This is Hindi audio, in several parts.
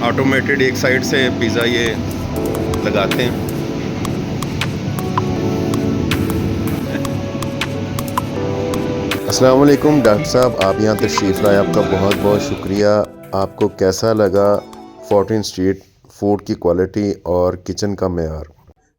ऑटोमेटेड एक साइड से पिज़्ज़ा ये लगाते हैं। अस्सलाम वालेकुम डॉक्टर साहब, आप यहाँ तशरीफ़ लाए, आपका बहुत बहुत शुक्रिया। आपको कैसा लगा 14 स्ट्रीट फूड की क्वालिटी और किचन का मेयार?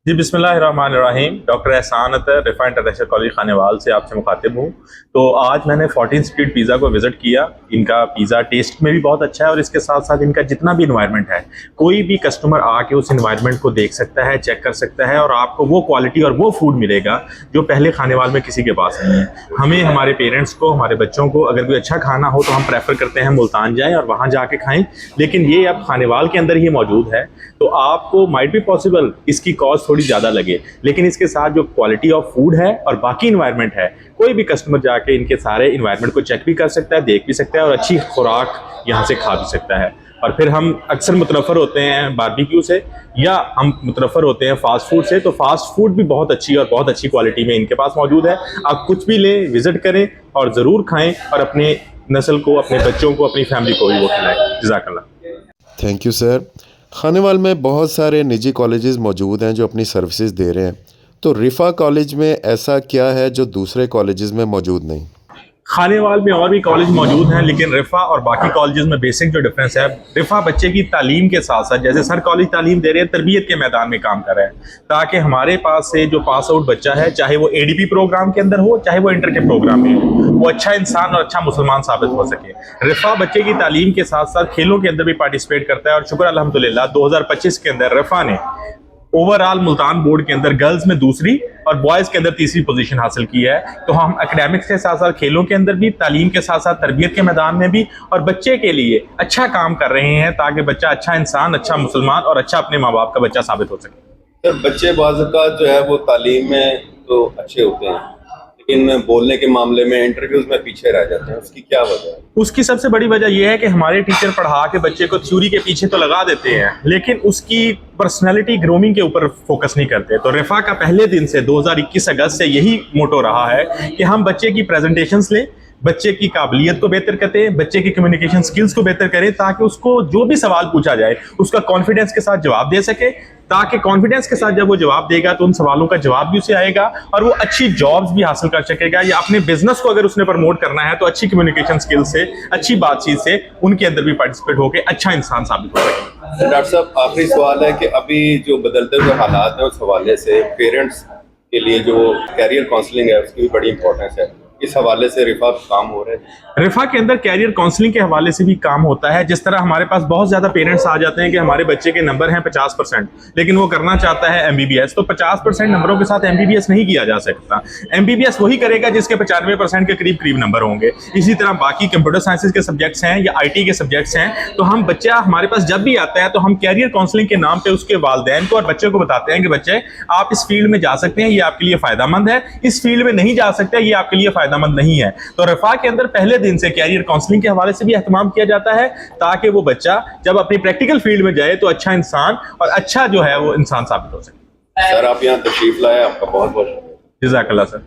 जी बिस्मिल्लाहिर्रहमानिर्रहीम। डॉक्टर एहसान अतर रिफा इंटरनेशनल कॉलेज खानेवाल से आपसे मुखातिब हूँ। तो आज मैंने 14 स्ट्रीट पिज़्ज़ा को विज़िट किया। इनका पिज़्ज़ा टेस्ट में भी बहुत अच्छा है और इसके साथ साथ इनका जितना भी इन्वायरमेंट है, कोई भी कस्टमर आके उस इन्वायरमेंट को देख सकता है, चेक कर सकता है और आपको वो क्वालिटी और वो फूड मिलेगा जो पहले खानेवाल में किसी के पास नहीं है। हमें, हमारे पेरेंट्स को, हमारे बच्चों को अगर कोई अच्छा खाना हो तो हम प्रेफर करते हैं मुल्तान जाएँ और वहाँ जाके खाएँ, लेकिन ये अब खानेवाल के अंदर ही मौजूद है। तो आपको माइट बी पॉसिबल इसकी कॉस्ट थोड़ी ज़्यादा लगे, लेकिन इसके साथ जो क्वालिटी ऑफ फूड है और बाकी इन्वायरमेंट है, कोई भी कस्टमर जाके इनके सारे इन्वायरमेंट को चेक भी कर सकता है, देख भी सकता है और अच्छी खुराक यहाँ से खा भी सकता है। और फिर हम अक्सर मुतनफ़र होते हैं बारबेक्यू से या हम मुतनफ़र होते हैं फास्ट फूड से, तो फास्ट फूड भी बहुत अच्छी और बहुत अच्छी क्वालिटी में इनके पास मौजूद है। आप कुछ भी लें, विज़िट करें और ज़रूर खाएँ और अपने नस्ल को, अपने बच्चों को, अपनी फैमिली को भी वो खिलाएँ। जज़ाकल्लाह। Thank you sir. खानेवाल में बहुत सारे निजी कॉलेजेस मौजूद हैं जो अपनी सर्विसेज दे रहे हैं, तो रिफ़ा कॉलेज में ऐसा क्या है जो दूसरे कॉलेजेस में मौजूद नहीं? खानेवाल में और भी कॉलेज मौजूद हैं, लेकिन रिफ़ा और बाकी कॉलेजेस में बेसिक जो डिफरेंस है, रिफ़ा बच्चे की तालीम के साथ साथ, जैसे सर कॉलेज तालीम दे रहे हैं, तरबियत के मैदान में काम कर रहे हैं, ताकि हमारे पास से जो पास आउट बच्चा है, चाहे वो एडीपी प्रोग्राम के अंदर हो, चाहे वो इंटर के प्रोग्राम में हो, वो अच्छा इंसान और अच्छा मुसलमान साबित हो सके। रिफ़ा बच्चे की तालीम के साथ साथ खेलों के अंदर भी पार्टिसिपेट करता है और शुक्र अल्हम्दुलिल्लाह 2025 के अंदर रिफ़ा ने ओवरऑल मुल्तान बोर्ड के अंदर गर्ल्स में दूसरी और बॉयज़ के अंदर तीसरी पोजीशन हासिल की है। तो हम एकेडमिक्स के साथ साथ खेलों के अंदर भी, तालीम के साथ साथ तरबियत के मैदान में भी और बच्चे के लिए अच्छा काम कर रहे हैं, ताकि बच्चा अच्छा इंसान, अच्छा मुसलमान और अच्छा अपने माँ बाप का बच्चा साबित हो सके। सर, बच्चे बाज़ औक़ात जो है वो तालीम में तो अच्छे होते हैं, लेकिन बोलने के मामले में इंटरव्यूज़ में पीछे रह जाते हैं। उसकी क्या वजह है? उसकी सबसे बड़ी वजह यह है कि हमारे टीचर पढ़ा के बच्चे को थ्योरी के पीछे तो लगा देते हैं, लेकिन उसकी पर्सनैलिटी ग्रूमिंग के ऊपर फोकस नहीं करते। तो रिफ़ा का पहले दिन से 2021 अगस्त से यही मोटो रहा है कि हम बच्चे की प्रेजेंटेशंस लें, बच्चे की काबिलियत को बेहतर करते हैं, बच्चे की कम्युनिकेशन स्किल्स को बेहतर करें, ताकि उसको जो भी सवाल पूछा जाए उसका कॉन्फिडेंस के साथ जवाब दे सके, ताकि कॉन्फिडेंस के साथ जब वो जवाब देगा तो उन सवालों का जवाब भी उसे आएगा और वो अच्छी जॉब्स भी हासिल कर सकेगा, या अपने बिजनेस को अगर उसने प्रमोट करना है तो अच्छी कम्युनिकेशन स्किल्स से, अच्छी बातचीत से उनके अंदर भी पार्टिसिपेट होकर अच्छा इंसान साबित हो सके। डॉक्टर साहब, आखिरी सवाल है कि अभी जो बदलते हुए हालात हैं उस हवाले से पेरेंट्स के लिए जो कैरियर काउंसलिंग है उसकी भी बड़ी इंपॉर्टेंस है, इस हवाले से रिफ़ा काम हो रहे हैं? रिफ़ा के अंदर कैरियर काउंसलिंग के हवाले से भी काम होता है। जिस तरह हमारे पास बहुत ज़्यादा पेरेंट्स आ जाते हैं कि हमारे बच्चे के नंबर हैं 50%, लेकिन वो करना चाहता है MBBS, तो 50% नंबरों के साथ MBBS नहीं किया जा सकता। MBBS वही करेगा जिसके 95% के करीब करीब नंबर होंगे। इसी तरह बाकी कंप्यूटर साइंसेज के सब्जेक्ट्स हैं या IT के सब्जेक्ट्स हैं, तो हम बच्चा हमारे पास जब भी आता है तो हम कैरियर काउंसलिंग के नाम पर उसके वालिदैन को और बच्चे को बताते हैं कि बच्चे आप इस फील्ड में जा सकते हैं, ये आपके लिए फ़ायदेमंद है, इस फील्ड में नहीं जा सकते, ये आपके लिए फ़ायदेमंद नहीं है। तो रिफ़ा के अंदर पहले दिन से कैरियर काउंसलिंग के हवाले से भी एहतमाम किया जाता है, ताकि वो बच्चा जब अपनी प्रैक्टिकल फील्ड में जाए तो अच्छा इंसान और अच्छा जो है वो इंसान साबित हो सके। सर, आप यहाँ तशरीफ लाए, आपका बहुत बहुत शुक्रिया। जज़ाकल्लाह सर।